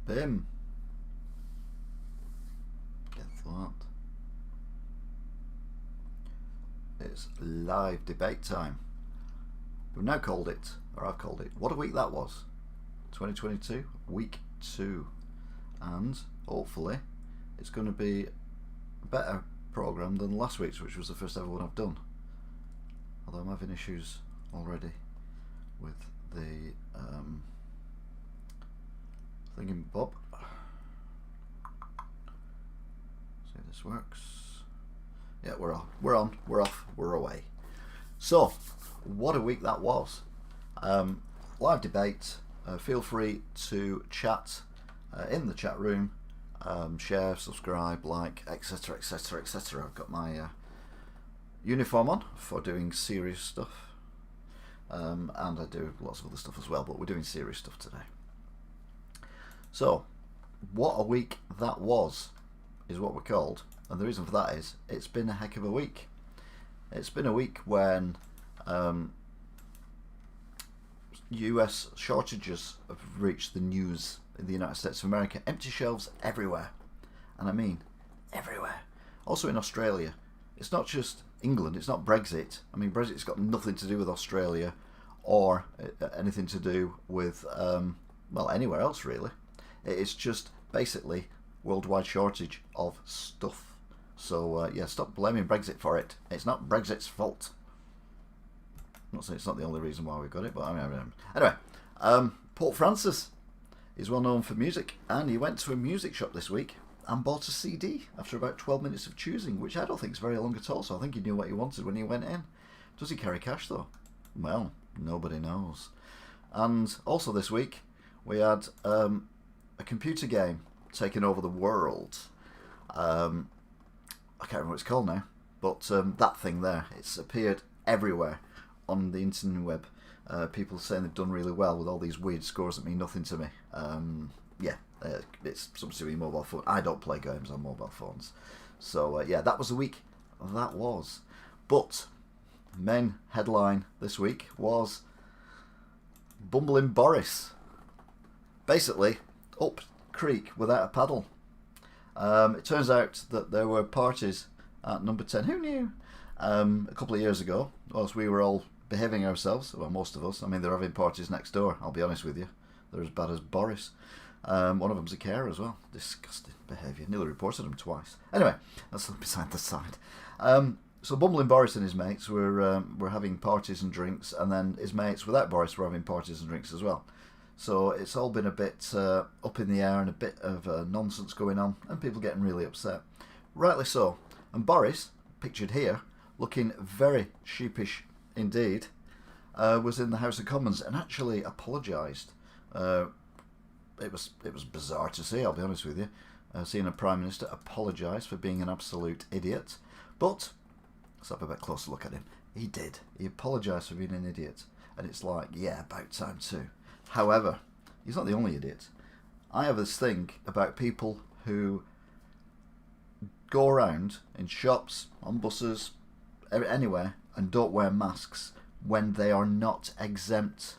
Bim. Get that. It's live debate time. We've now called it, or I've called it, what a week that was. 2022, week 2. And hopefully it's going to be a better programme than last week's, which was the first ever one I've done. Although I'm having issues already with the thinking Bob. See if this works. Yeah, we're on, we're off, we're away. So, what a week that was. Live debate. Feel free to chat in the chat room, share, subscribe, like, etc, etc, etc. I've got my uniform on for doing serious stuff, and I do lots of other stuff as well, but we're doing serious stuff today. So, what a week that was, is what we're called, and the reason for that is it's been a heck of a week. It's been a week when US shortages have reached the news in the United States of America. Empty shelves everywhere, and I mean everywhere. Also in Australia. It's not just England, it's not Brexit. I mean, Brexit's got nothing to do with Australia or anything to do with well, anywhere else really. It's just basically worldwide shortage of stuff. So yeah, stop blaming Brexit for it. It's not Brexit's fault. I'm not saying it's not the only reason why we've got it, but I mean, anyway, Pope Francis is well known for music, and he went to a music shop this week and bought a CD after about 12 minutes of choosing, which I don't think is very long at all, so I think he knew what he wanted when he went in. Does he carry cash though? Well, nobody knows. And also this week we had a computer game taking over the world. I can't remember what it's called now, but that thing there, it's appeared everywhere on the internet web. People saying they've done really well with all these weird scores that mean nothing to me. Yeah, it's something to do with mobile phone. I don't play games on mobile phones. So yeah, that was the week that was. But main headline this week was Bumbling Boris. Basically, up creek without a paddle. It turns out that there were parties at Number 10. Who knew? A couple of years ago, whilst we were all behaving ourselves, well, most of us. I mean, they're having parties next door, I'll be honest with you. They're as bad as Boris. One of them's a carer as well. Disgusting behaviour. Nearly reported him twice. Anyway, that's beside the side. So Bumbling Boris and his mates were having parties and drinks, and then his mates without Boris were having parties and drinks as well. So it's all been a bit up in the air and a bit of nonsense going on, and people getting really upset. Rightly so. And Boris, pictured here, looking very sheepish indeed, was in the House of Commons and actually apologised. It was bizarre to see, I'll be honest with you, seeing a Prime Minister apologise for being an absolute idiot. But let's have a bit closer look at him. He did. He apologised for being an idiot. And it's like, yeah, about time too. However, he's not the only idiot. I have this thing about people who go around in shops, on buses, anywhere, and don't wear masks when they are not exempt.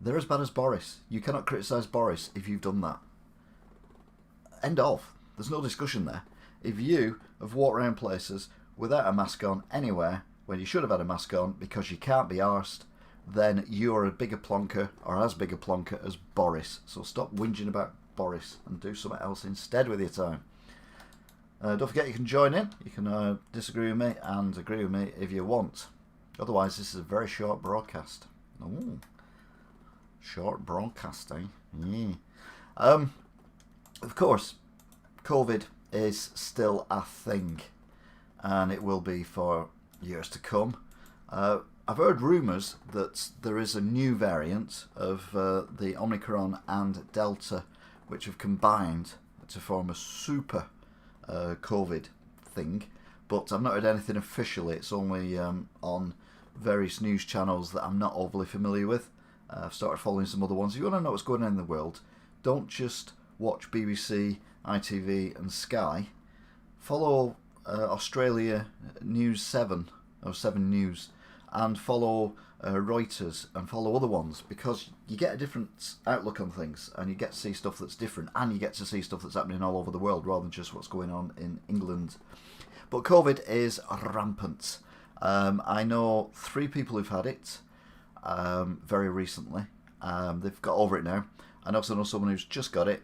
They're as bad as Boris. You cannot criticise Boris if you've done that. End of. There's no discussion there. If you have walked around places without a mask on anywhere when you should have had a mask on because you can't be arsed, then you're a bigger plonker, or as big a plonker as Boris. So stop whinging about Boris and do something else instead with your time. Don't forget you can join in. You can disagree with me and agree with me if you want. Otherwise, this is a very short broadcast. Ooh. Short broadcast, eh? Yeah. Of course, COVID is still a thing, and it will be for years to come. I've heard rumours that there is a new variant of the Omicron and Delta, which have combined to form a super COVID thing, but I've not heard anything officially. It's only on various news channels that I'm not overly familiar with. I've started following some other ones. If you want to know what's going on in the world, don't just watch BBC, ITV and Sky. Follow Australia News 7, or 7 News, and follow Reuters and follow other ones, because you get a different outlook on things, and you get to see stuff that's different, and you get to see stuff that's happening all over the world rather than just what's going on in England. But COVID is rampant. I know 3 people who've had it very recently. They've got over it now. I also know someone who's just got it.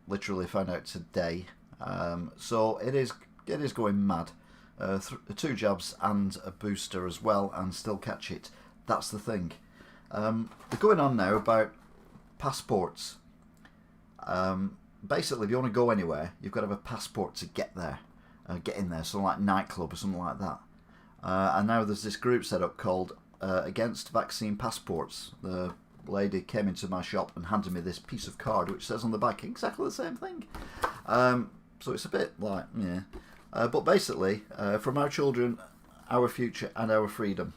Literally found out today. So it is going mad. 2 jabs and a booster as well, and still catch it. That's the thing. They're going on now about passports. Basically, if you want to go anywhere, you've got to have a passport to get there, get in there. So like nightclub or something like that. And now there's this group set up called Against Vaccine Passports. The lady came into my shop and handed me this piece of card which says on the back exactly the same thing. So it's a bit like, yeah. But basically, from our children, our future and our freedom.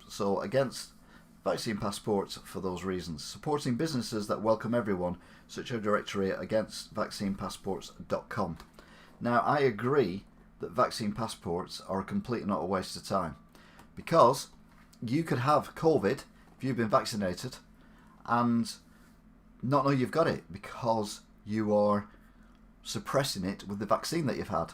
So against vaccine passports for those reasons. Supporting businesses that welcome everyone, such as directory against vaccinepassports.com. Now, I agree that vaccine passports are a complete and utter waste of time, because you could have COVID if you've been vaccinated and not know you've got it because you are suppressing it with the vaccine that you've had.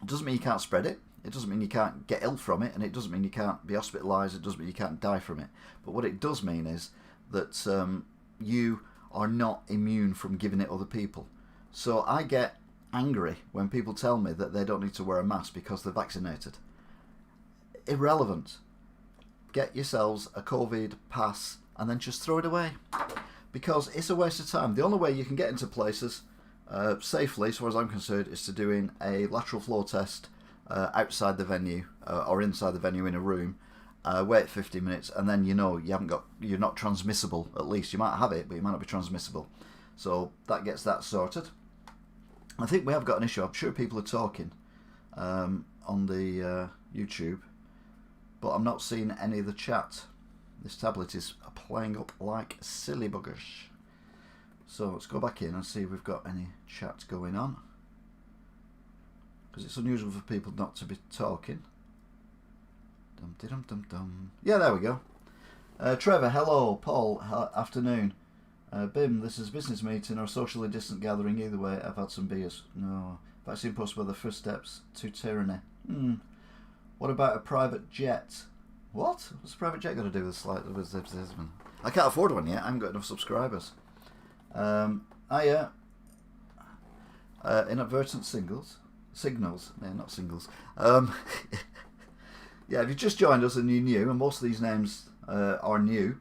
It doesn't mean you can't spread it. It doesn't mean you can't get ill from it, and it doesn't mean you can't be hospitalised. It doesn't mean you can't die from it. But what it does mean is that you are not immune from giving it other people. So I get angry when people tell me that they don't need to wear a mask because they're vaccinated. Irrelevant. Get yourselves a COVID pass and then just throw it away, because it's a waste of time. The only way you can get into places safely, as far as I'm concerned, is to doing a lateral flow test outside the venue or inside the venue in a room. Wait 15 minutes, and then you're not transmissible. At least you might have it, but you might not be transmissible. So that gets that sorted. I think we have got an issue. I'm sure people are talking on the YouTube, but I'm not seeing any of the chat. This tablet is playing up like silly buggers. So let's go back in and see if we've got any chat going on, because it's unusual for people not to be talking. Dum dum dum dum. Yeah, there we go. Trevor, hello. Paul, afternoon. Bim, this is a business meeting or socially distant gathering. Either way, I've had some beers. No. Vaccine post were the first steps to tyranny. What about a private jet? What? What's a private jet got to do with I can't afford one yet. I haven't got enough subscribers. Inadvertent signals. No, not singles. Yeah, if you've just joined us and you're new, and most of these names are new,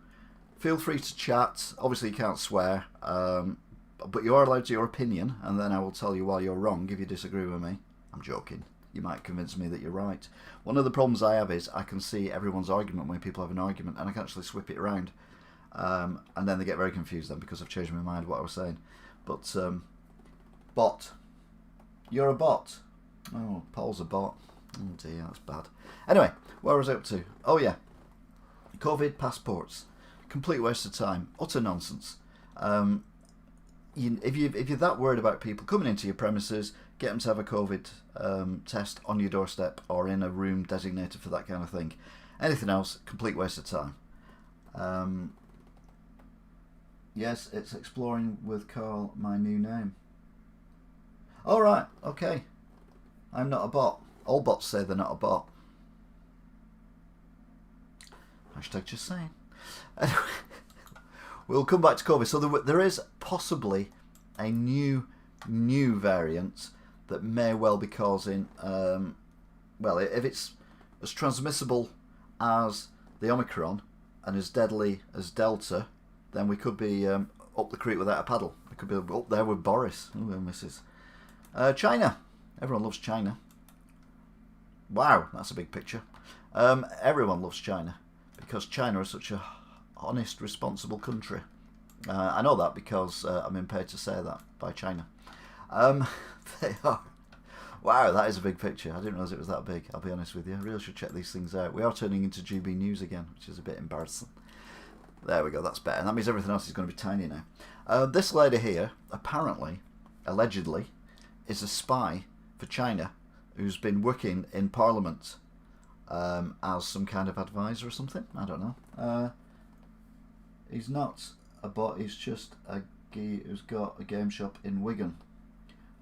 feel free to chat. Obviously, you can't swear, but you are allowed to your opinion, and then I will tell you why you're wrong if you disagree with me. I'm joking. You might convince me that you're right. One of the problems I have is I can see everyone's argument when people have an argument, and I can actually swip it around. And then they get very confused then because I've changed my mind what I was saying. But, bot. You're a bot. Oh, Paul's a bot. Oh dear, that's bad. Anyway, where was I up to? Oh yeah. COVID passports. Complete waste of time. Utter nonsense. If you're that worried about people coming into your premises, get them to have a COVID test on your doorstep or in a room designated for that kind of thing. Anything else, complete waste of time. Yes, it's exploring with Carl, my new name. Alright, okay. I'm not a bot. All bots say they're not a bot. Hashtag just saying. Anyway, we'll come back to COVID. So there is possibly a new variant that may well be causing, well, if it's as transmissible as the Omicron and as deadly as Delta, then we could be up the creek without a paddle. We could be up there with Boris. Oh, Mrs. China. Everyone loves China. Wow, that's a big picture. Everyone loves China because China is such a honest, responsible country. I know that because I'm being paid to say that by China. They are. Wow, that is a big picture. I didn't realise it was that big, I'll be honest with you. I really should check these things out. We are turning into GB News again, which is a bit embarrassing. There we go, that's better. And that means everything else is going to be tiny now. This lady here, apparently, allegedly, is a spy for China who's been working in Parliament as some kind of advisor or something. I don't know. He's not a bot, he's just a guy who's got a game shop in Wigan.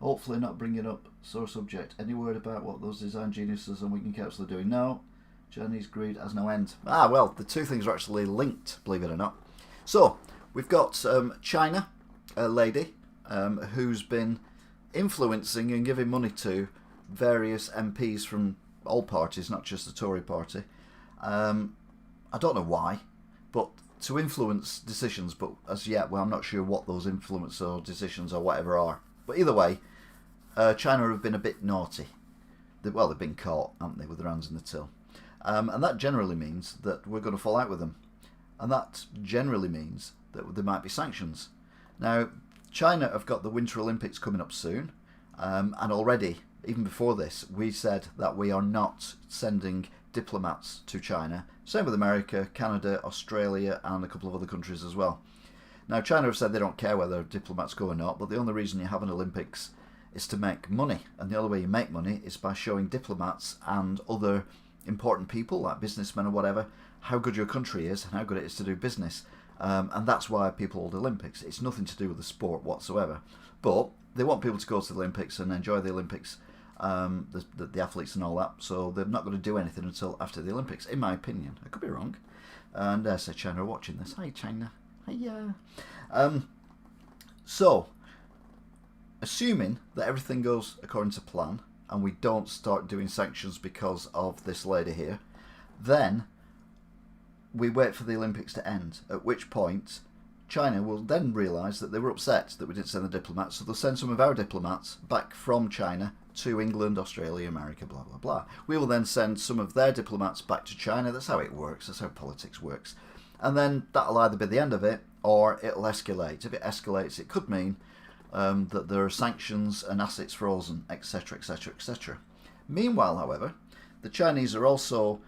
Hopefully not bringing up sore subject. Any word about what those design geniuses and Wigan Council are doing? No. Chinese greed has no end. Ah, well, the two things are actually linked, believe it or not. So, we've got China, a lady, who's been influencing and giving money to various MPs from all parties, not just the Tory party. I don't know why, but to influence decisions, but as yet, well, I'm not sure what those influence or decisions or whatever are. But either way, China have been a bit naughty. Well, they've been caught, haven't they, with their hands in the till. And that generally means that we're going to fall out with them. And that generally means that there might be sanctions. Now, China have got the Winter Olympics coming up soon. And already, even before this, we said that we are not sending diplomats to China. Same with America, Canada, Australia, and a couple of other countries as well. Now, China have said they don't care whether diplomats go or not, but the only reason you have an Olympics is to make money. And the only way you make money is by showing diplomats and other important people, like businessmen or whatever, how good your country is and how good it is to do business. And that's why people hold Olympics. It's nothing to do with the sport whatsoever. But they want people to go to the Olympics and enjoy the Olympics, the athletes and all that. So they're not going to do anything until after the Olympics, in my opinion. I could be wrong. And I say China are watching this. Hi, China. Hiya. So, assuming that everything goes according to plan and we don't start doing sanctions because of this lady here, then we wait for the Olympics to end, at which point China will then realise that they were upset that we didn't send the diplomats, so they'll send some of our diplomats back from China to England, Australia, America, blah, blah, blah. We will then send some of their diplomats back to China. That's how it works. That's how politics works. And then that'll either be the end of it or it'll escalate. If it escalates, it could mean that there are sanctions and assets frozen, etc., etc., etc. Meanwhile, however, the Chinese are also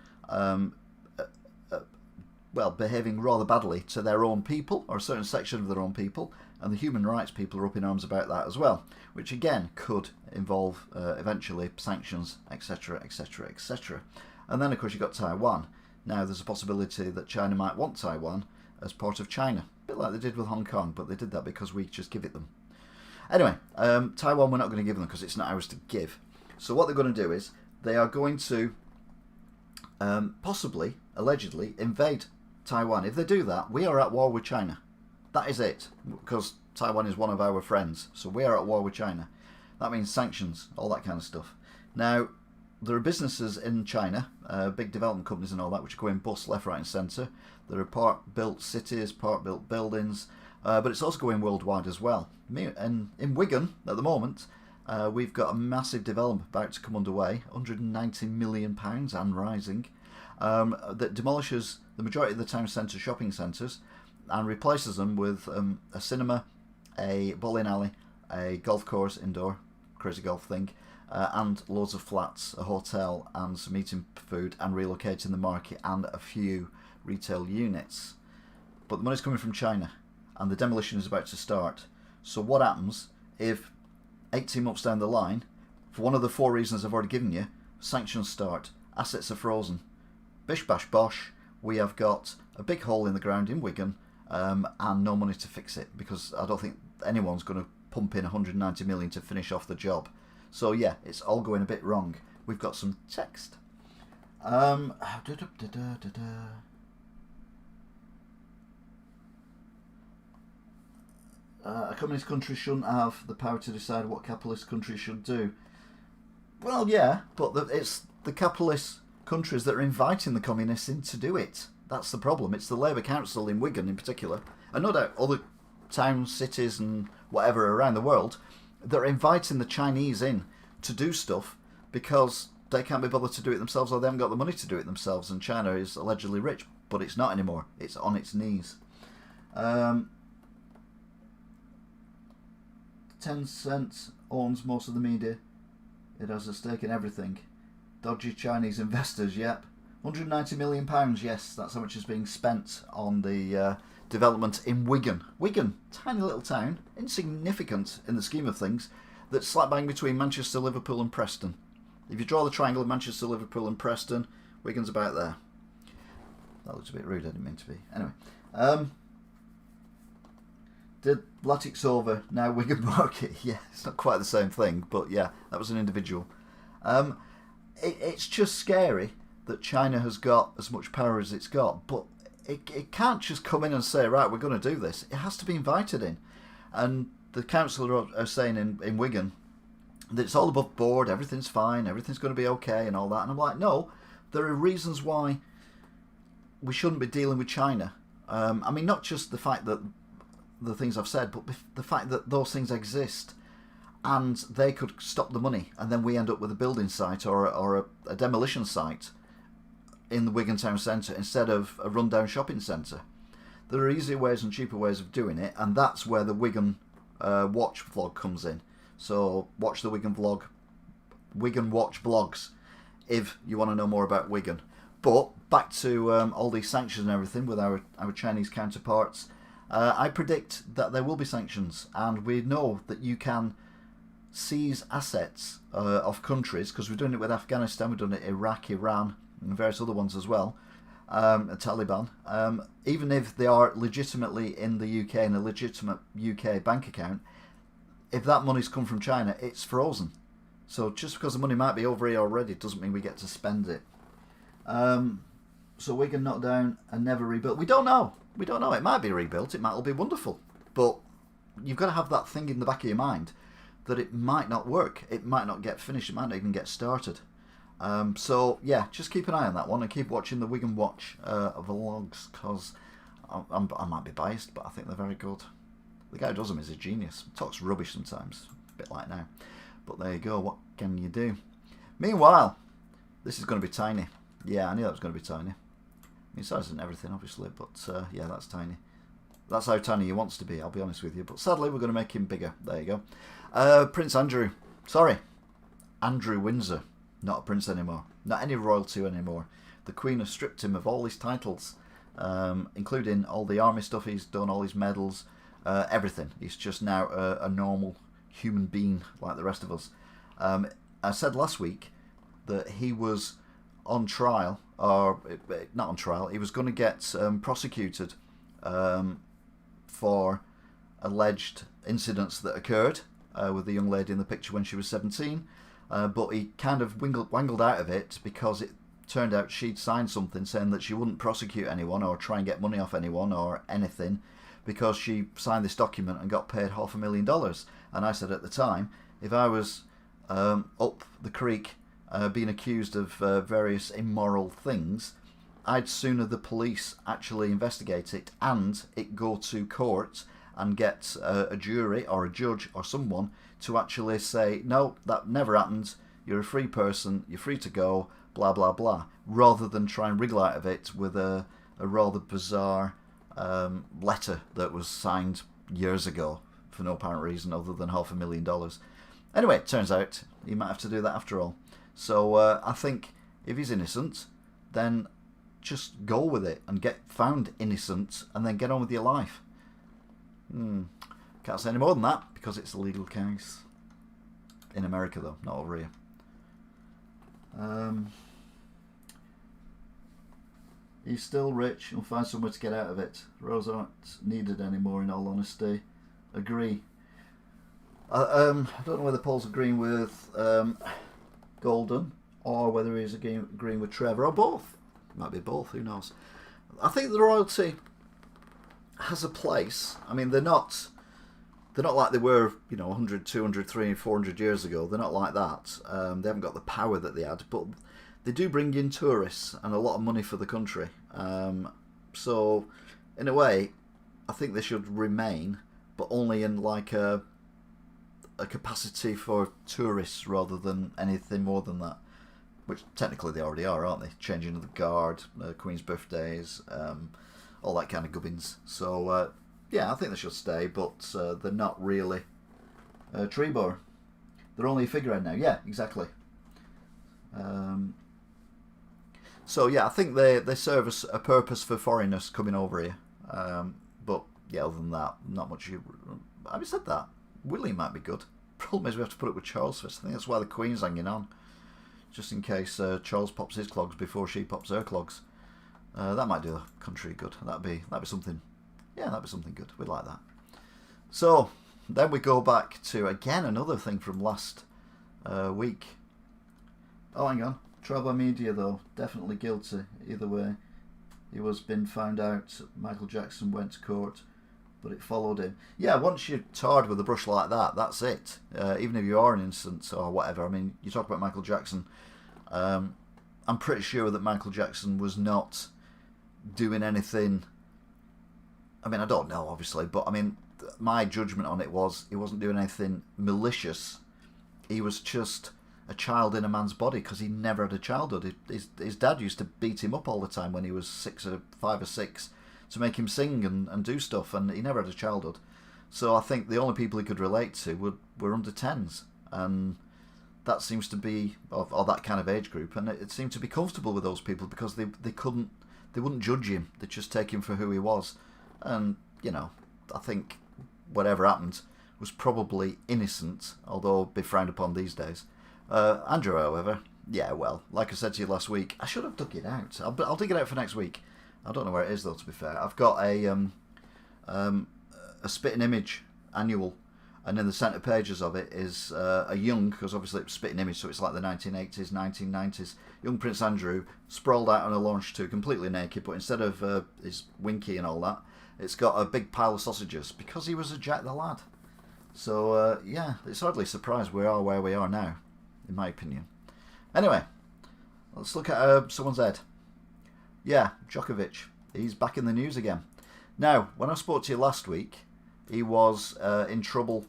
behaving rather badly to their own people, or a certain section of their own people, and the human rights people are up in arms about that as well, which again could involve eventually sanctions, etc., etc., etc. And then, of course, you've got Taiwan. Now, there's a possibility that China might want Taiwan as part of China, a bit like they did with Hong Kong, but they did that because we just give it them. Anyway, Taiwan we're not going to give them because it's not ours to give. So what they're going to do is they are going to possibly, allegedly, invade Taiwan. If they do that, we are at war with China. That is it, because Taiwan is one of our friends. So we are at war with China. That means sanctions, all that kind of stuff. Now, there are businesses in China, big development companies and all that, which are going bust left, right and centre. There are part-built cities, part-built buildings, but it's also going worldwide as well. And in Wigan, at the moment, we've got a massive development about to come underway, £190 million and rising, that demolishes the majority of the town centre shopping centres and replaces them with a cinema, a bowling alley, a golf course indoor, crazy golf thing, and loads of flats, a hotel and some eating food, and relocating the market and a few retail units. But the money's coming from China and the demolition is about to start. So what happens if 18 months down the line, for one of the 4 reasons I've already given you, sanctions start, assets are frozen, bish bash bosh, we have got a big hole in the ground in Wigan and no money to fix it, because I don't think anyone's going to pump in 190 million to finish off the job. So yeah, it's all going a bit wrong. We've got some text. A communist country shouldn't have the power to decide what capitalist countries should do. Well, yeah, but it's the capitalist countries that are inviting the communists in to do it. That's the problem. It's the Labour Council in Wigan in particular, and no doubt other towns, cities and whatever around the world, that are inviting the Chinese in to do stuff because they can't be bothered to do it themselves, or they haven't got the money to do it themselves, and China is allegedly rich, but it's not anymore. It's on its knees. Tencent owns most of the media. It has a stake in everything. Dodgy Chinese investors, yep. £190 million, yes, that's how much is being spent on the development in Wigan. Wigan, tiny little town, insignificant in the scheme of things, that's slap bang between Manchester, Liverpool and Preston. If you draw the triangle of Manchester, Liverpool and Preston, Wigan's about there. That looks a bit rude, I didn't mean to be. Anyway. Did Laticsova now Wigan Market? Yeah, it's not quite the same thing, but yeah, that was an individual. It's just scary that China has got as much power as it's got, but it can't just come in and say, right, we're going to do this. It has to be invited in. And the council are saying in Wigan that it's all above board, everything's fine, everything's going to be okay and all that. And I'm like, no, there are reasons why we shouldn't be dealing with China. I mean, not just the fact that the things I've said, but the fact that those things exist and they could stop the money, and then we end up with a building site or a demolition site in the Wigan Town Centre instead of a rundown shopping centre. There are easier ways and cheaper ways of doing it, and that's where the Wigan Watch vlog comes in. So watch the Wigan vlog, Wigan Watch vlogs, if you want to know more about Wigan. But back to all these sanctions and everything with our Chinese counterparts. I predict that there will be sanctions, and we know that you can seize assets of countries, because we've done it with Afghanistan, we've done it Iraq, Iran, and various other ones as well, Taliban, even if they are legitimately in the UK in a legitimate UK bank account. If that money's come from China, it's frozen. So just because the money might be over here already doesn't mean we get to spend it. So Wigan knocked down and never rebuilt. We don't know. We don't know. It might be rebuilt. It might all be wonderful. But you've got to have that thing in the back of your mind that it might not work. It might not get finished. It might not even get started. So, yeah, just keep an eye on that one and keep watching the Wigan Watch vlogs, because I might be biased, but I think they're very good. The guy who does them is a genius. Talks rubbish sometimes, a bit like now. But there you go. What can you do? Meanwhile, this is going to be tiny. Yeah, I knew that was going to be tiny. I mean, size isn't everything, obviously, but yeah, that's tiny. That's how tiny he wants to be, I'll be honest with you. But sadly, we're going to make him bigger. There you go. Prince Andrew. Sorry. Andrew Windsor. Not a prince anymore. Not any royalty anymore. The Queen has stripped him of all his titles, including all the army stuff he's done, all his medals, everything. He's just now a normal human being like the rest of us. I said last week that he was on trial, or not on trial, he was going to get prosecuted for alleged incidents that occurred with the young lady in the picture when she was 17. But he kind of wangled out of it because it turned out she'd signed something saying that she wouldn't prosecute anyone or try and get money off anyone or anything, because she signed this document and got paid $500,000. And I said at the time, if I was up the creek being accused of various immoral things, I'd sooner the police actually investigate it and it go to court and get a jury or a judge or someone to actually say, no, that never happened, you're a free person, you're free to go, blah, blah, blah, rather than try and wriggle out of it with a rather bizarre letter that was signed years ago for no apparent reason other than $500,000. Anyway, it turns out he might have to do that after all. So I think if he's innocent, then just go with it and get found innocent and then get on with your life. Can't say any more than that because it's a legal case. In America though, not over here. He's still rich. He'll find somewhere to get out of it. Rose aren't needed anymore, in all honesty. Agree. I don't know whether Paul's agreeing with Golden or whether he's agreeing with Trevor, or both. Might be both, who knows. I think the royalty has a place. I mean, they're not like they were, 100, 200, 300, 400 years ago. They're not like that. They haven't got the power that they had, but they do bring in tourists and a lot of money for the country. So, in a way, I think they should remain, but only in like a capacity for tourists rather than anything more than that. Which technically they already are, aren't they? Changing of the guard, Queen's birthdays, all that kind of gubbins. So, yeah, I think they should stay, but they're not really Trebor. They're only a figurehead now. Yeah, exactly. So, yeah, I think they serve as a purpose for foreigners coming over here. But, yeah, other than that, not much. Having said that, William might be good. Problem is we have to put it with Charles first. I think that's why the Queen's hanging on. just in case Charles pops his clogs before she pops her clogs. That might do the country good. That'd be something. Yeah, that'd be something good. We'd like that. So then we go back to again another thing from last week. Oh, hang on. Trial by media though, definitely guilty. Either way, he was been found out. Michael Jackson went to court, but it followed him. Yeah, once you're tarred with a brush like that, that's it. Even if you are an innocent or whatever. I mean, you talk about Michael Jackson. I'm pretty sure that Michael Jackson was not doing anything. I mean, I don't know, obviously, but I mean, my judgment on it was he wasn't doing anything malicious. He was just a child in a man's body because he never had a childhood. His dad used to beat him up all the time when he was 5 or 6 to make him sing and do stuff, and he never had a childhood. So I think the only people he could relate to were under 10s, and that seems to be or that kind of age group, and it seemed to be comfortable with those people because they wouldn't judge him. They'd just take him for who he was, and I think whatever happened was probably innocent, although be frowned upon these days. Andrew, however, yeah, well, like I said to you last week, I should have dug it out. I'll dig it out for next week. I don't know where it is though, to be fair. I've got a Spitting Image annual, and in the centre pages of it is a young, because obviously it's Spitting Image, so it's like the 1980s, 1990s, young Prince Andrew sprawled out on a launch too, completely naked, but instead of his winky and all that, it's got a big pile of sausages, because he was a Jack the Lad. So, yeah, it's hardly a surprise we are where we are now, in my opinion. Anyway, let's look at someone's head. Yeah, Djokovic. He's back in the news again. Now, when I spoke to you last week, he was in trouble.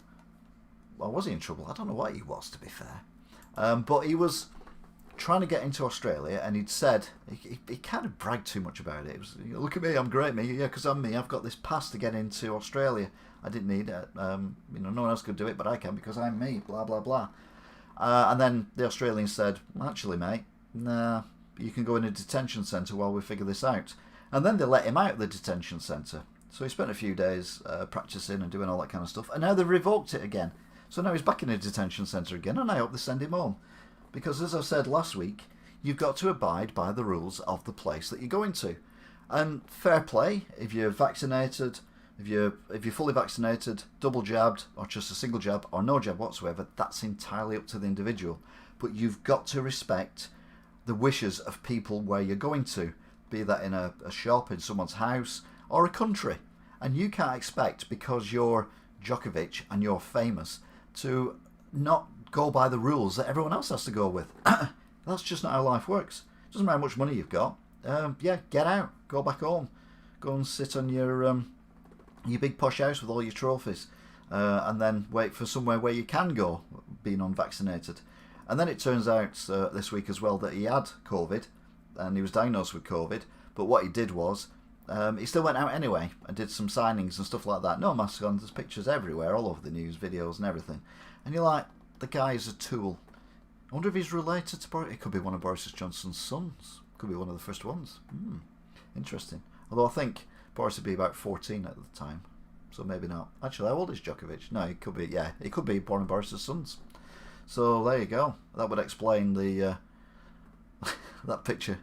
Well, was he in trouble? I don't know what he was, to be fair. But he was trying to get into Australia, and he'd said, he kind of bragged too much about it. It was, look at me, I'm great, me. Yeah, because I'm me. I've got this pass to get into Australia. I didn't need it. No one else could do it, but I can because I'm me, blah, blah, blah. And then the Australian said, actually, mate, nah, you can go in a detention centre while we figure this out. And then they let him out of the detention centre. So he spent a few days practising and doing all that kind of stuff. And now they've revoked it again. So now he's back in a detention centre again, and I hope they send him home. Because as I said last week, you've got to abide by the rules of the place that you're going to. And fair play, if you're vaccinated, if you're fully vaccinated, double jabbed, or just a single jab, or no jab whatsoever, that's entirely up to the individual. But you've got to respect the wishes of people where you're going to, be that in a shop, in someone's house, or a country. And you can't expect, because you're Djokovic and you're famous, to not go by the rules that everyone else has to go with. That's just not how life works. It doesn't matter how much money you've got. Yeah, get out, go back home, go and sit on your big posh house with all your trophies, and then wait for somewhere where you can go, being unvaccinated. And then it turns out this week as well that he had COVID, and he was diagnosed with COVID. But what he did was, he still went out anyway and did some signings and stuff like that. No mask on, there's pictures everywhere, all over the news, videos and everything. And you're like, the guy is a tool. I wonder if he's related to Boris. It could be one of Boris Johnson's sons. Could be one of the first ones. Interesting. Although I think Boris would be about 14 at the time, so maybe not. Actually, how old is Djokovic? No, he could be. Yeah, he could be one of Boris's sons. So there you go. That would explain the that picture.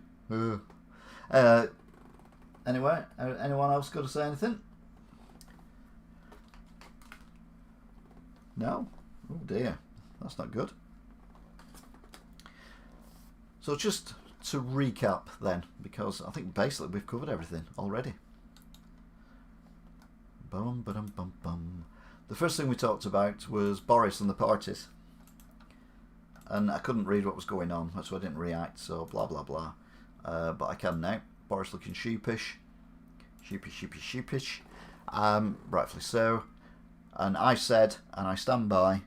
Anyway, anyone else got to say anything? No? Oh dear, that's not good. So just to recap then, because I think basically we've covered everything already. Bum, ba-dum, bum, bum. The first thing we talked about was Boris and the parties. And I couldn't read what was going on, so I didn't react, so blah blah blah. But I can now. Boris looking sheepish. Sheepish. Rightfully so. And I said, and I stand by,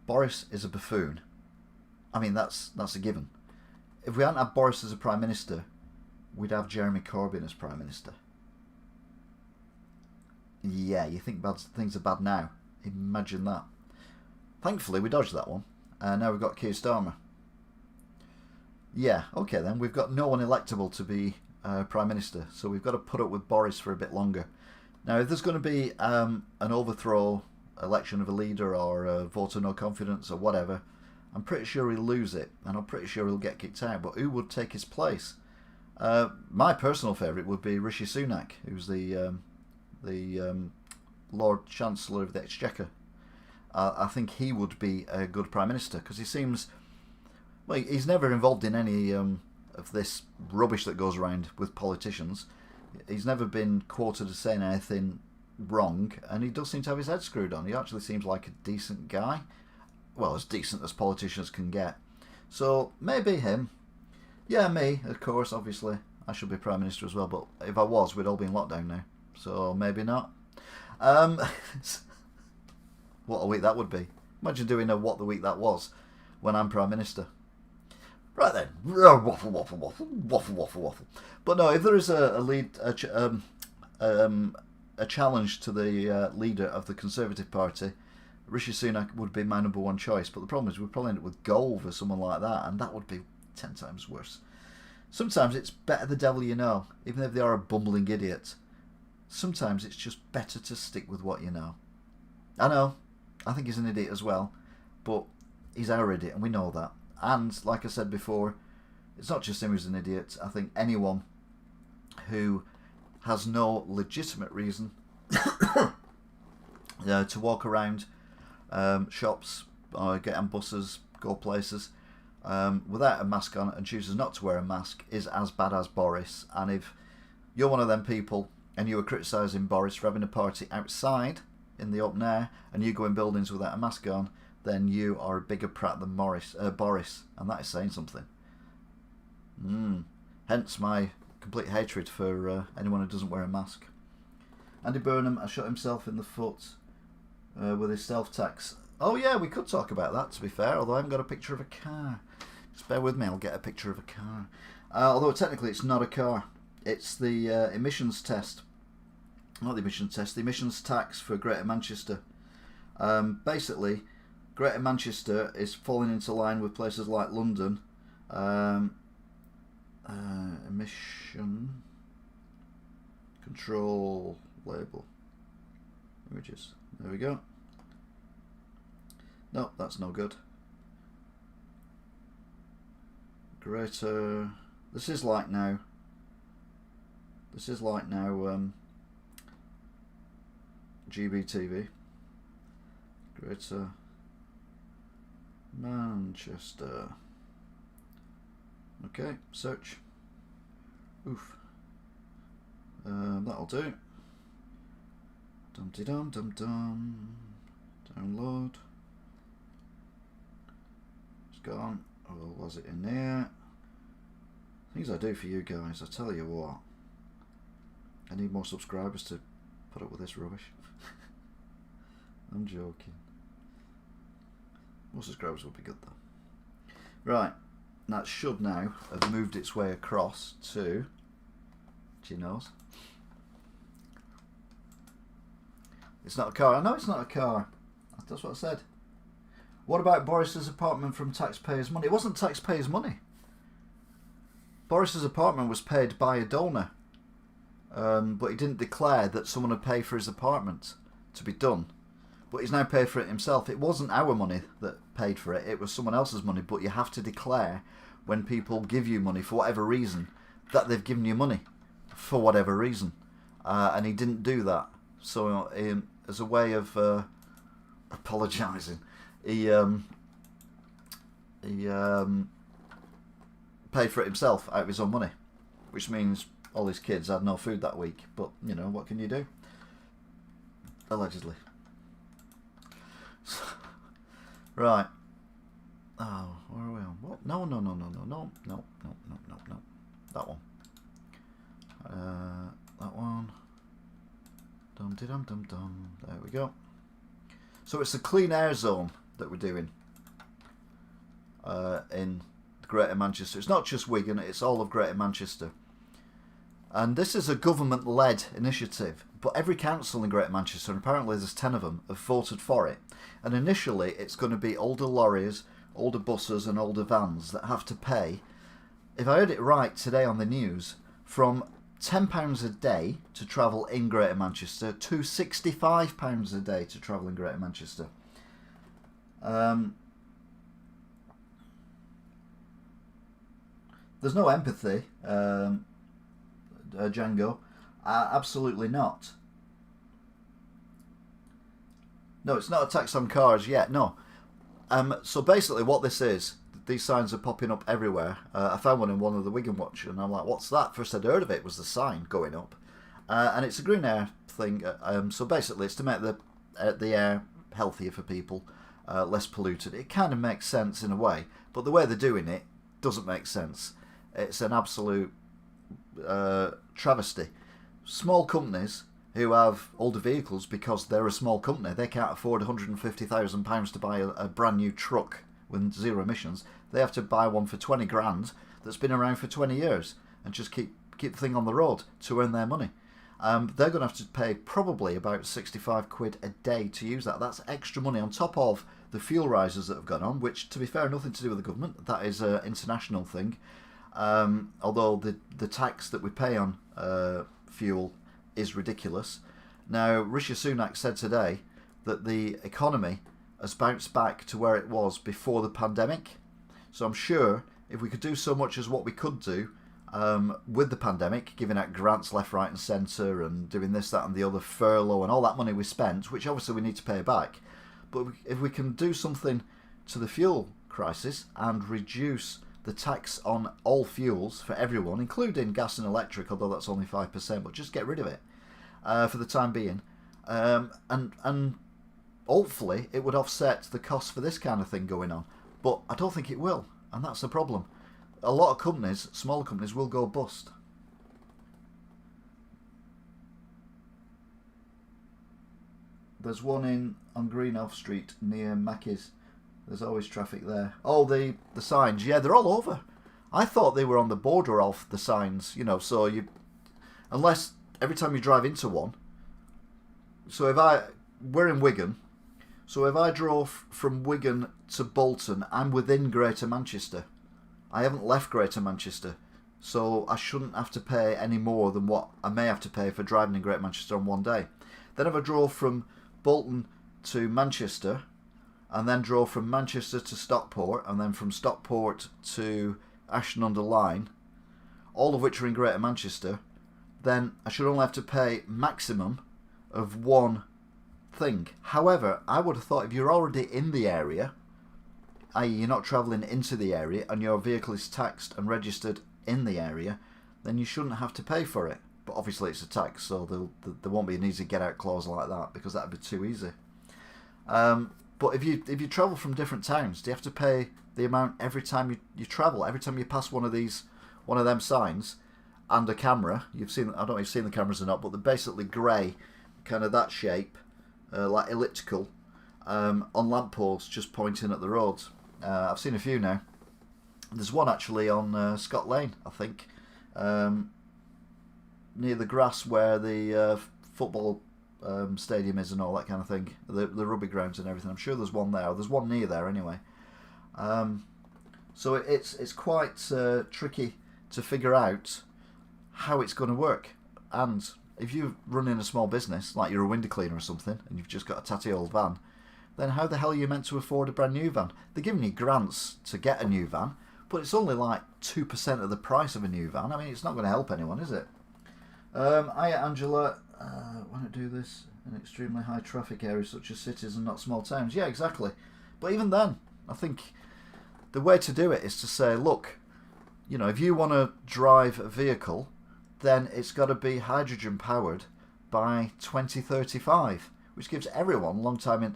Boris is a buffoon. I mean, that's a given. If we hadn't had Boris as a Prime Minister, we'd have Jeremy Corbyn as Prime Minister. Yeah, you think bad things are bad now. Imagine that. Thankfully, we dodged that one. Now we've got Keir Starmer. Yeah, okay then. We've got no one electable to be Prime Minister, so we've got to put up with Boris for a bit longer. Now, if there's going to be an overthrow, election of a leader, or a vote of no confidence, or whatever, I'm pretty sure he'll lose it, and I'm pretty sure he'll get kicked out. But who would take his place? My personal favourite would be Rishi Sunak, who's the Lord Chancellor of the Exchequer. I think he would be a good Prime Minister, because he seems... Well, he's never involved in any of this rubbish that goes around with politicians. He's never been quoted as saying anything wrong, and he does seem to have his head screwed on. He actually seems like a decent guy. Well, as decent as politicians can get. So, maybe him. Yeah, me, of course, obviously. I should be Prime Minister as well, but if I was, we'd all be in lockdown now. So, maybe not. What a week that would be. Imagine doing a What the Week That Was when I'm Prime Minister. Right then. Waffle, waffle, waffle, waffle, waffle, waffle. But no, if there is a challenge to the leader of the Conservative Party, Rishi Sunak would be my number one choice. But the problem is we'd probably end up with Gove or someone like that, and that would be 10 times worse. Sometimes it's better the devil you know, even if they are a bumbling idiot. Sometimes it's just better to stick with what you know. I know, I think he's an idiot as well, but he's our idiot, and we know that. And, like I said before, it's not just him who's an idiot. I think anyone who has no legitimate reason to walk around shops, or get on buses, go places, without a mask on and chooses not to wear a mask is as bad as Boris. And if you're one of them people and you were criticising Boris for having a party outside in the open air and you go in buildings without a mask on, then you are a bigger prat than Boris, and that is saying something. Hence my complete hatred for anyone who doesn't wear a mask. Andy Burnham has shot himself in the foot with his self-tax. Oh yeah, we could talk about that, to be fair, although I haven't got a picture of a car. Just bear with me, I'll get a picture of a car. Although technically it's not a car. It's the emissions test. Not the emissions test, the emissions tax for Greater Manchester. Basically, Greater Manchester is falling into line with places like London. Emission control label. Images. There we go. No, that's no good. Greater. This is like now. GBTV. Greater Manchester. Okay, search. Oof. That'll do. Dum-de-dum, dum-dum. Download. It's gone. Or was it in there? Things I do for you guys, I tell you what. I need more subscribers to put up with this rubbish. I'm joking. More subscribers would be good though. Right, that should now have moved its way across to Gino's. It's not a car. I know it's not a car. That's what I said. What about Boris's apartment from taxpayers' money? It wasn't taxpayers' money. Boris's apartment was paid by a donor. But he didn't declare that someone had paid for his apartment to be done. But he's now paid for it himself. It wasn't our money that paid for it. It was someone else's money. But you have to declare when people give you money for whatever reason that they've given you money for whatever reason. And he didn't do that. So as a way of apologising, he paid for it himself out of his own money. Which means all his kids had no food that week. But, you know, what can you do? Allegedly. Right. Oh, where are we on? What? No. That one. That one. Dum-de-dum-dum-dum. There we go. So it's the clean air zone that we're doing in Greater Manchester. It's not just Wigan, it's all of Greater Manchester. And this is a government-led initiative, but every council in Greater Manchester, and apparently there's 10 of them, have voted for it. And initially it's going to be older lorries, older buses and older vans that have to pay, if I heard it right today on the news, from £10 a day to travel in Greater Manchester to £65 a day to travel in Greater Manchester. There's no empathy, Django. Absolutely not. No, it's not a tax on cars yet. No. So basically, what this is, these signs are popping up everywhere. I found one in one of the Wigan Watch, and I'm like, "What's that?" First I'd heard of it was the sign going up, and it's a green air thing. So basically, it's to make the air healthier for people, less polluted. It kind of makes sense in a way, but the way they're doing it doesn't make sense. It's an absolute travesty. Small companies who have older vehicles, because they're a small company, they can't afford £150,000 to buy a brand new truck with zero emissions. They have to buy one for 20 grand that's been around for 20 years and just keep the thing on the road to earn their money. They're going to have to pay probably about 65 quid a day to use that. That's extra money on top of the fuel rises that have gone on, which, to be fair, nothing to do with the government. That is an international thing. Although the tax that we pay on fuel is ridiculous. Now, Rishi Sunak said today that the economy has bounced back to where it was before the pandemic. So I'm sure if we could do so much as what we could do with the pandemic, giving out grants left, right and centre and doing this, that and the other, furlough and all that money we spent, which obviously we need to pay back. But if we can do something to the fuel crisis and reduce the tax on all fuels for everyone, including gas and electric, although that's only 5%, but just get rid of it for the time being. And hopefully it would offset the cost for this kind of thing going on. But I don't think it will, and that's the problem. A lot of companies, smaller companies, will go bust. There's one on Greenhoff Street near Mackey's. There's always traffic there. Oh, the signs. Yeah, they're all over. I thought they were on the border of the signs, so unless every time you drive into one. So we're in Wigan. So if I drove from Wigan to Bolton, I'm within Greater Manchester. I haven't left Greater Manchester. So I shouldn't have to pay any more than what I may have to pay for driving in Greater Manchester on one day. Then if I drove from Bolton to Manchester, and then drove from Manchester to Stockport, and then from Stockport to Ashton-under-Lyne, all of which are in Greater Manchester, then I should only have to pay maximum of one thing. However, I would have thought if you're already in the area, i.e. you're not travelling into the area, and your vehicle is taxed and registered in the area, then you shouldn't have to pay for it. But obviously it's a tax, so there won't be an easy get-out clause like that, because that would be too easy. But if you travel from different towns, do you have to pay the amount every time you travel? Every time you pass one of them signs and a camera, I don't know if you've seen the cameras or not, but they're basically grey, kind of that shape, like elliptical, on lampposts just pointing at the roads. I've seen a few now. There's one actually on Scott Lane, I think, near the grass where the football stadium is and all that kind of thing, the rugby grounds and everything. I'm sure there's one there. There's one near there anyway. So it's quite tricky to figure out how it's going to work. And if you're running a small business, like you're a window cleaner or something, and you've just got a tatty old van, then how the hell are you meant to afford a brand new van? They're giving you grants to get a new van, but it's only like 2% of the price of a new van. I mean, it's not going to help anyone, is it? Hiya, Angela. Why not do this in extremely high traffic areas such as cities and not small towns? Yeah, exactly. But even then, I think the way to do it is to say, look, if you want to drive a vehicle, then it's got to be hydrogen powered by 2035, which gives everyone long time,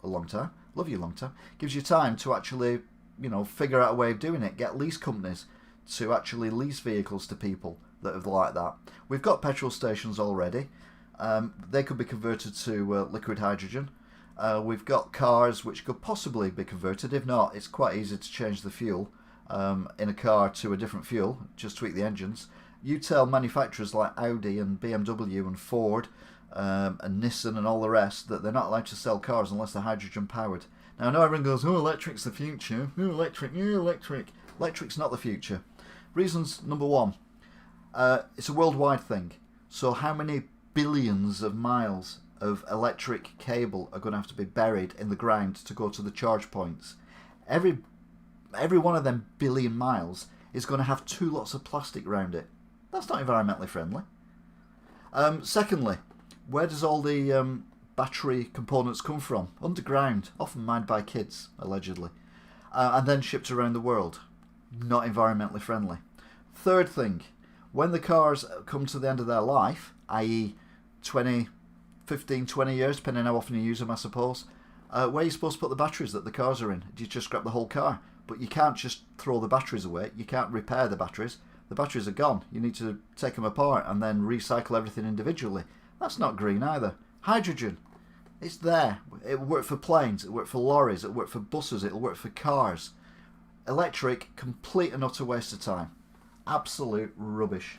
love you long time, gives you time to actually, figure out a way of doing it. Get lease companies to actually lease vehicles to people that have like that. We've got petrol stations already. They could be converted to liquid hydrogen. We've got cars which could possibly be converted. If not, it's quite easy to change the fuel in a car to a different fuel, just tweak the engines. You tell manufacturers like Audi and BMW and Ford and Nissan and all the rest that they're not allowed to sell cars unless they're hydrogen powered. Now I know everyone goes, oh, electric's the future, oh, electric. Electric's not the future. Reasons: number one, it's a worldwide thing. So how many billions of miles of electric cable are going to have to be buried in the ground to go to the charge points? Every one of them billion miles is going to have 2 lots of plastic around it. That's not environmentally friendly. Secondly, where does all the battery components come from? Underground, often mined by kids, allegedly, and then shipped around the world. Not environmentally friendly. Third thing, when the cars come to the end of their life, i.e. 15, 20 years, depending on how often you use them, I suppose, where are you supposed to put the batteries that the cars are in? Do you just scrap the whole car? But you can't just throw the batteries away. You can't repair the batteries. The batteries are gone. You need to take them apart and then recycle everything individually. That's not green either. Hydrogen, it's there. It'll work for planes, it'll work for lorries, it'll work for buses, it'll work for cars. Electric, complete and utter waste of time. Absolute rubbish.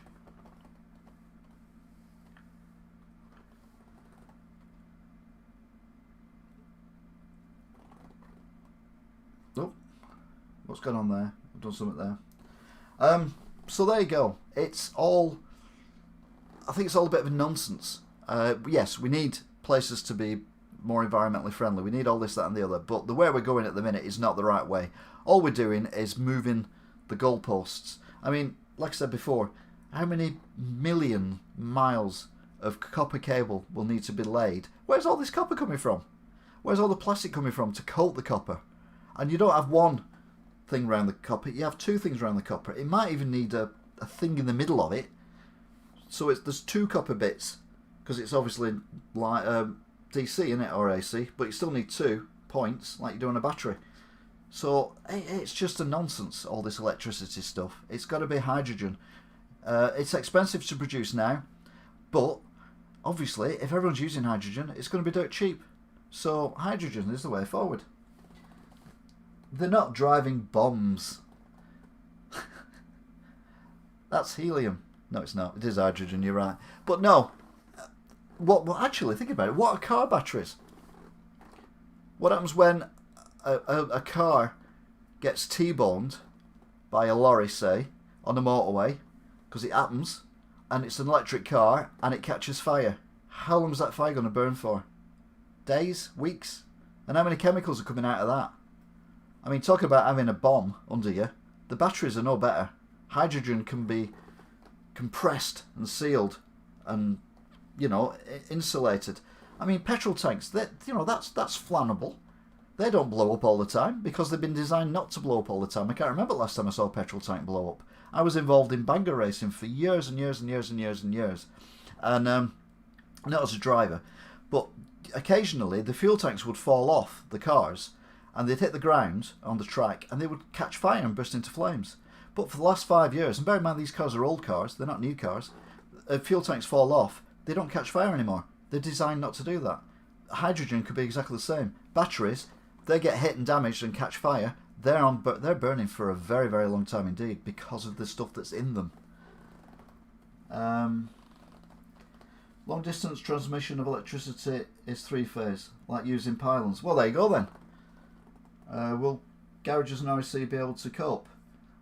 Oh, what's going on there? I've done something there. So there you go. It's all, I think it's all a bit of a nonsense. Yes, we need places to be more environmentally friendly. We need all this, that and the other. But the way we're going at the minute is not the right way. All we're doing is moving the goalposts. I mean, like I said before, how many million miles of copper cable will need to be laid? Where's all this copper coming from? Where's all the plastic coming from to coat the copper? And you don't have one thing around the copper, you have 2 things around the copper. It might even need a thing in the middle of it. So there's 2 copper bits, because it's obviously like DC, isn't it, or AC, but you still need 2 points like you do on a battery. So it's just a nonsense, all this electricity stuff. It's got to be hydrogen. It's expensive to produce now, but obviously if everyone's using hydrogen, it's going to be dirt cheap. So hydrogen is the way forward. They're not driving bombs. That's helium. No, it's not. It is hydrogen, you're right. But no, what actually, think about it, what are car batteries? What happens when a car gets T-boned by a lorry, say, on a motorway, because it happens, and it's an electric car, and it catches fire? How long is that fire going to burn for? Days? Weeks? And how many chemicals are coming out of that? I mean, talk about having a bomb under you. The batteries are no better. Hydrogen can be compressed and sealed and, you know, insulated. I mean, petrol tanks, that's flammable. They don't blow up all the time because they've been designed not to blow up all the time. I can't remember the last time I saw a petrol tank blow up. I was involved in banger racing for years and years and years and years and years. And not as a driver, but occasionally the fuel tanks would fall off the cars and they'd hit the ground on the track and they would catch fire and burst into flames. But for the last 5 years, and bear in mind these cars are old cars, they're not new cars, fuel tanks fall off, they don't catch fire anymore. They're designed not to do that. Hydrogen could be exactly the same. Batteries, they get hit and damaged and catch fire, they're burning for a very, very long time indeed because of the stuff that's in them. Long distance transmission of electricity is 3-phase, like using pylons. Well, there you go then. Will garages and RAC be able to cope?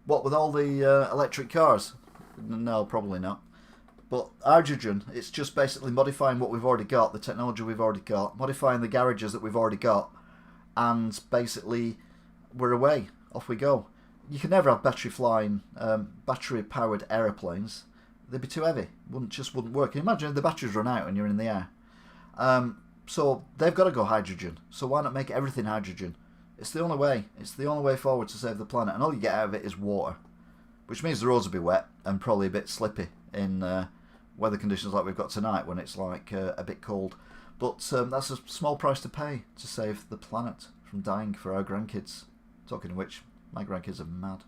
What, with all the electric cars? No, probably not. But hydrogen, it's just basically modifying what we've already got, the technology we've already got, modifying the garages that we've already got, and basically we're away. Off we go. You can never have battery-powered aeroplanes. They'd be too heavy. Wouldn't work. Can you imagine if the batteries run out and you're in the air? So they've got to go hydrogen. So why not make everything hydrogen? It's the only way. It's the only way forward to save the planet. And all you get out of it is water. Which means the roads will be wet and probably a bit slippy in weather conditions like we've got tonight when it's like a bit cold. But that's a small price to pay to save the planet from dying for our grandkids. Talking of which, my grandkids are mad.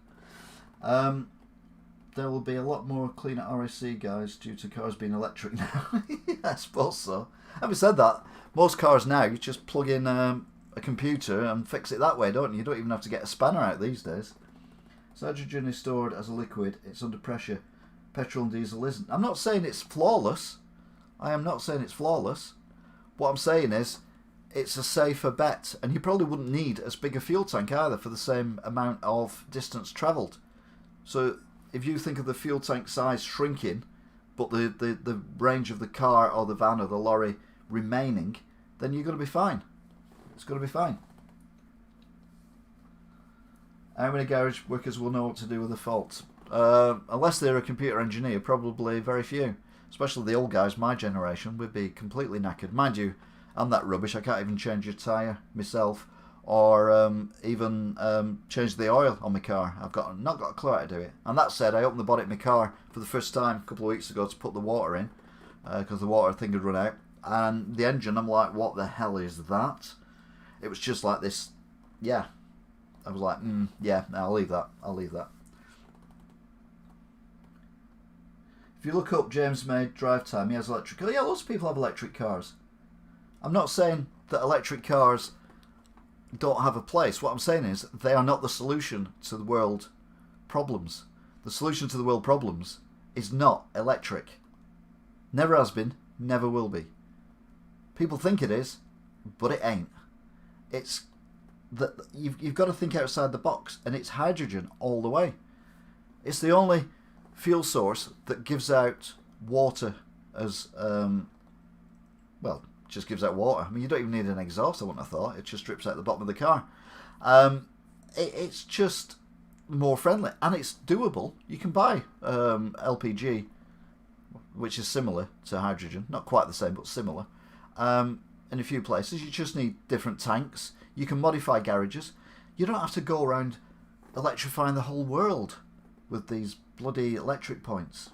There will be a lot more cleaner RAC guys due to cars being electric now. Yeah, I suppose so. Having said that, most cars now, you just plug in a computer and fix it that way, don't you? You don't even have to get a spanner out these days. So hydrogen is stored as a liquid. It's under pressure. Petrol and diesel isn't. I'm not saying it's flawless. I am not saying it's flawless. What I'm saying is it's a safer bet. And you probably wouldn't need as big a fuel tank either for the same amount of distance travelled. So if you think of the fuel tank size shrinking, but the range of the car or the van or the lorry remaining, then you're going to be fine. It's going to be fine. How many garage workers will know what to do with a fault? Unless they're a computer engineer, probably very few. Especially the old guys, my generation, would be completely knackered. Mind you, I'm that rubbish, I can't even change a tyre myself, or even change the oil on my car. I've not got a clue how to do it. And that said, I opened the bonnet of my car for the first time a couple of weeks ago to put the water in, because the water thing had run out. And the engine, I'm like, what the hell is that? It was just like this, yeah. I was like, yeah, I'll leave that. If you look up James May drive time, he has electric cars. Yeah, lots of people have electric cars. I'm not saying that electric cars don't have a place. What I'm saying is they are not the solution to the world problems. The solution to the world problems is not electric. Never has been, never will be. People think it is, but it ain't. It's that you've got to think outside the box, and it's hydrogen all the way. It's the only fuel source that gives out water as well, just gives out water. I mean, you don't even need an exhaust, I wouldn't have thought. It just drips out the bottom of the car. It's just more friendly, and it's doable. You can buy LPG, which is similar to hydrogen, not quite the same, but similar. In a few places, you just need different tanks. You can modify garages. You don't have to go around electrifying the whole world with these bloody electric points.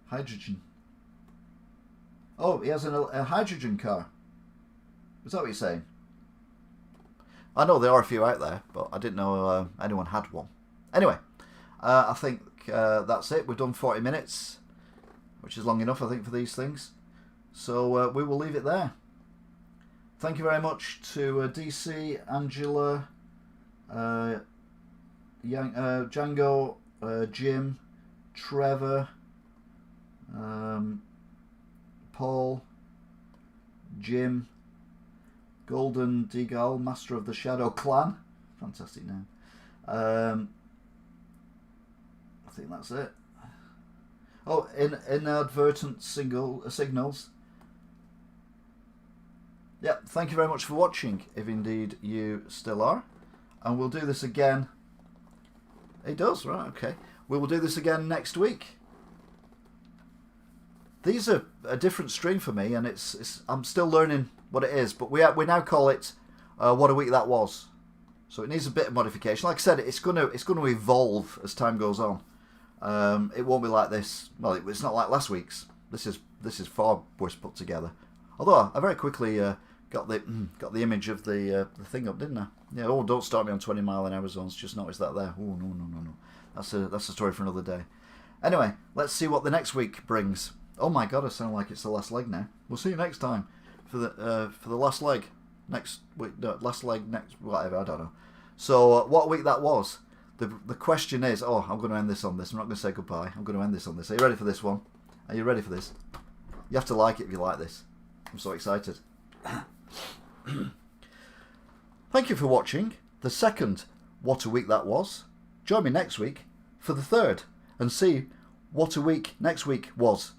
Hydrogen. Oh, he has a hydrogen car. Is that what you're saying? I know there are a few out there, but I didn't know anyone had one. Anyway, I think that's it. We've done 40 minutes, which is long enough, I think, for these things. So we will leave it there. Thank you very much to DC, Angela, Django, Jim, Trevor, Paul, Jim, Golden Deagle, Master of the Shadow Clan. Fantastic name. I think that's it. Oh, inadvertent signals. Yeah, thank you very much for watching, if indeed you still are. And we'll do this again. It does, right, okay. We will do this again next week. These are a different stream for me, and I'm still learning what it is. But we now call it What a Week That Was. So it needs a bit of modification. Like I said, it's going to evolve as time goes on. It won't be like this. Well, it's not like last week's. This is far worse put together. Although I very quickly got the image of the thing up, didn't I? Yeah. Oh, don't start me on 20 mile an hour zones. Just noticed that there. Oh no. That's a story for another day. Anyway, let's see what the next week brings. Oh my God, I sound like it's the last leg now. We'll see you next time for the last leg next week. No, last leg next whatever. I don't know. So what a week that was. The question is, oh, I'm going to end this on this. I'm not going to say goodbye. I'm going to end this on this. Are you ready for this one? Are you ready for this? You have to like it if you like this. I'm so excited. Thank you for watching the second What a Week That Was. Join me next week for the third and see what a week next week was.